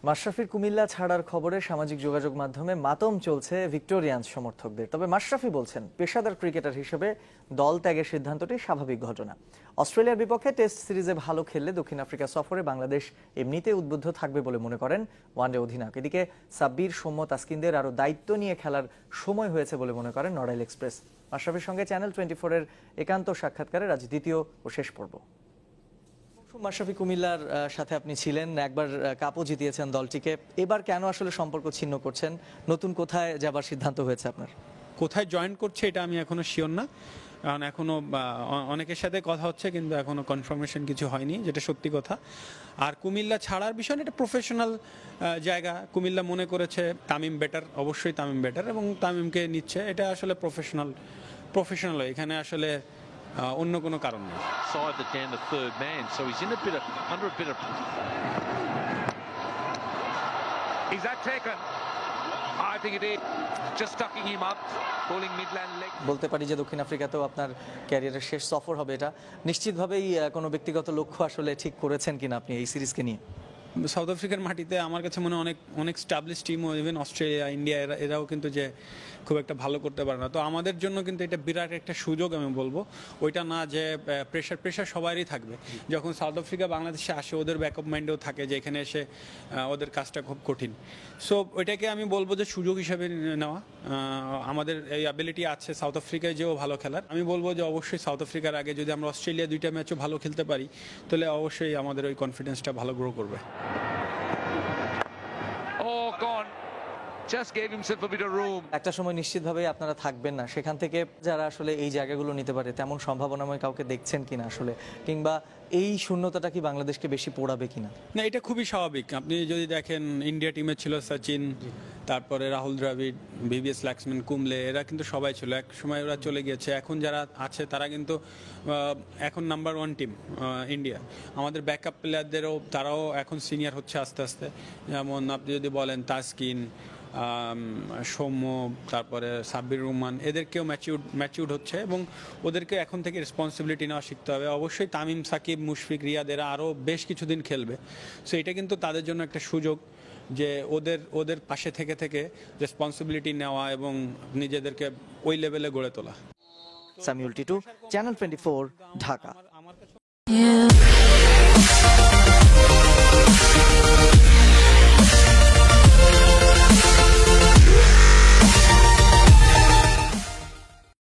মাশরাফির কুমিল্লা ছাড়ার খবরে সামাজিক যোগাযোগ মাধ্যমে মাতম চলছে ভিক্টোরিয়ান্স সমর্থকদের। তবে মাশরাফি বলছেন, পেশাদার ক্রিকেটার হিসেবে দল ত্যাগের সিদ্ধান্তটি স্বাভাবিক ঘটনা। অস্ট্রেলিয়ার বিপক্ষে টেস্ট সিরিজে ভালো খেললে দক্ষিণ আফ্রিকা সফরে বাংলাদেশ এমনিতেই উদ্বুদ্ধ থাকবে বলে মনে করেন ওয়ানডে অধিনায়ক। এদিকে সাব্বির, সৌম্য, তাসকিনদের আরও দায়িত্ব নিয়ে খেলার সময় হয়েছে বলে মনে করেন নড়াইল এক্সপ্রেস। মাশরাফির সঙ্গে চ্যানেল 24-এর একান্ত সাক্ষাৎকারের আজ দ্বিতীয় ও শেষ পর্ব। মাশরাফি, কুমিল্লার সাথে আপনি ছিলেন, একবার কাপও জিতিয়েছেন দলটিকে। এবার কেন আসলে সম্পর্ক ছিন্ন করছেন? নতুন কোথায় যাবার সিদ্ধান্ত হয়েছে আপনার? কোথায় জয়েন করছে এটা আমি এখনো শিওর না, কারণ এখনো অনেকের সাথে কথা হচ্ছে, কিন্তু এখনো কনফার্মেশন কিছু হয়নি, যেটা সত্যি কথা। আর কুমিল্লা ছাড়ার বিষয় এটা প্রফেশনাল জায়গা। কুমিল্লা মনে করেছে তামিম বেটার, অবশ্যই তামিম বেটার, এবং তামিমকে নিচ্ছে। এটা আসলে প্রফেশনাল। এখানে আসলে অন্য কোনো কারণ নেই। বলতে পারি যে দক্ষিণ আফ্রিকাতেও আপনার ক্যারিয়ারের শেষ সফর হবে। এটা নিশ্চিতভাবেই কোনো ব্যক্তিগত লক্ষ্য আসলে ঠিক করেছেন কিনা আপনি এই সিরিজকে নিয়ে? সাউথ আফ্রিকার মাটিতে আমার কাছে মনে হয় অনেক establish team, even Australia, India এরাও কিন্তু যে খুব একটা ভালো করতে পারে না। তো আমাদের জন্য কিন্তু এটা বিরাট একটা সুযোগ আমি বলবো। ওইটা না যে প্রেশার সবারই থাকবে। যখন সাউথ আফ্রিকা বাংলাদেশে আসে, ওদের ব্যাকআপ মাইন্ডেও থাকে যে এখানে এসে ওদের কাজটা খুব কঠিন। সো ওইটাকে আমি বলবো যে সুযোগ হিসেবে নেওয়া। আমাদের এই অ্যাবিলিটি আছে সাউথ আফ্রিকায় যেও ভালো খেলার। আমি বলবো যে অবশ্যই সাউথ আফ্রিকার আগে যদি আমরা অস্ট্রেলিয়া 2টা ম্যাচও ভালো খেলতে পারি, তাহলে অবশ্যই আমাদের ওই কনফিডেন্সটা ভালো গ্রো করবে। একটা সময় নিশ্চিতভাবেই আপনারা থাকবেন না, সেখান থেকে যারা আসলে এই জায়গাগুলো নিতে পারে তেমন সম্ভাবনাময় কাউকে দেখছেন কিনা আসলে, কিংবা এই শূন্যতাটা কি বাংলাদেশকে বেশি পোড়াবে কিনা? না, এটা খুবই স্বাভাবিক। আপনি যদি দেখেন, ইন্ডিয়া টিমে ছিল সচিন, তারপরে রাহুল দ্রাবিড়, ভিভিএস লাক্সম্যান, কুমলে, এরা কিন্তু সবাই ছিল। এক সময় ওরা চলে গিয়েছে। এখন যারা আছে তারা কিন্তু এখন নাম্বার 1 টিম ইন্ডিয়া। আমাদের ব্যাকআপ প্লেয়ারদেরও তারাও এখন সিনিয়র হচ্ছে আস্তে আস্তে। যেমন আপনি যদি বলেন তাসকিন, সৌম্য, তারপরে সাব্বির রহমান, এদেরকেও ম্যাচিউর্ড হচ্ছে, এবং ওদেরকে এখন থেকে রেসপন্সিবিলিটি নেওয়া শিখতে হবে। অবশ্যই তামিম, সাকিব, মুশফিক, রিয়াদ এরা আরও বেশ কিছুদিন খেলবে। সো এটা কিন্তু তাদের জন্য একটা সুযোগ যে ওদের পাশে থেকে রেসপন্সিবিলিটি নেওয়া এবং নিজেদেরকে ওই লেভেলে গড়ে তোলা। সামিউল টিটু, চ্যানেল 24, ঢাকা।